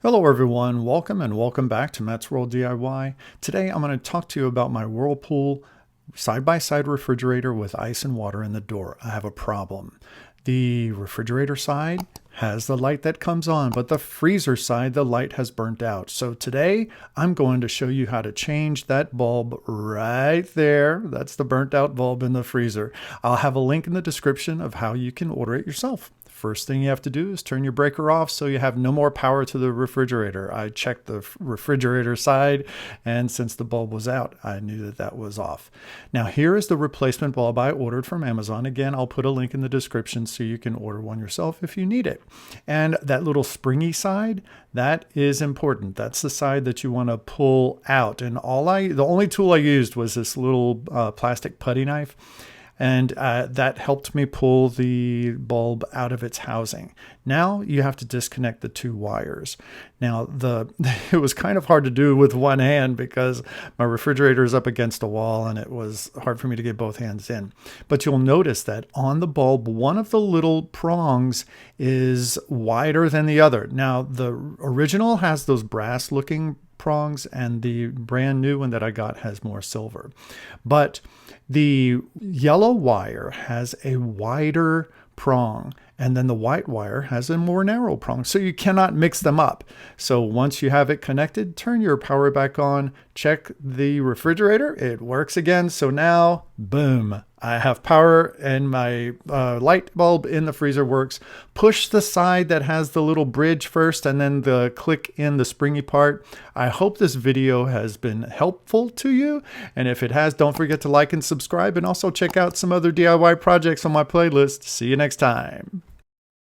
Hello everyone, welcome back to Matt's World DIY. Today I'm going to talk to you about my Whirlpool side-by-side refrigerator with ice and water in the door. I have a problem. The refrigerator side has the light that comes on, but the freezer side, the light has burnt out. So today I'm going to show you how to change that bulb right there. That's the burnt out bulb in the freezer. I'll have a link in the description of how you can order it yourself. First thing you have to do is turn your breaker off so you have no more power to the refrigerator. I checked the refrigerator side, and since the bulb was out, I knew that that was off. Now here is the replacement bulb I ordered from Amazon. Again, I'll put a link in the description so you can order one yourself if you need it. And that little springy side, that is important. That's the side that you want to pull out. And the only tool I used was this little plastic putty knife. And that helped me pull the bulb out of its housing. Now you have to disconnect the two wires. Now it was kind of hard to do with one hand because my refrigerator is up against a wall and it was hard for me to get both hands in. But you'll notice that on the bulb, one of the little prongs is wider than the other. Now the original has those brass looking prongs and the brand new one that I got has more silver. But the yellow wire has a wider prong, and then the white wire has a more narrow prong. So you cannot mix them up. So once you have it connected, turn your power back on, check the refrigerator. It works again. So now, boom, I have power and my light bulb in the freezer works. Push the side that has the little bridge first and then the click in the springy part. I hope this video has been helpful to you. And if it has, don't forget to like and subscribe, and also check out some other DIY projects on my playlist. See you next time.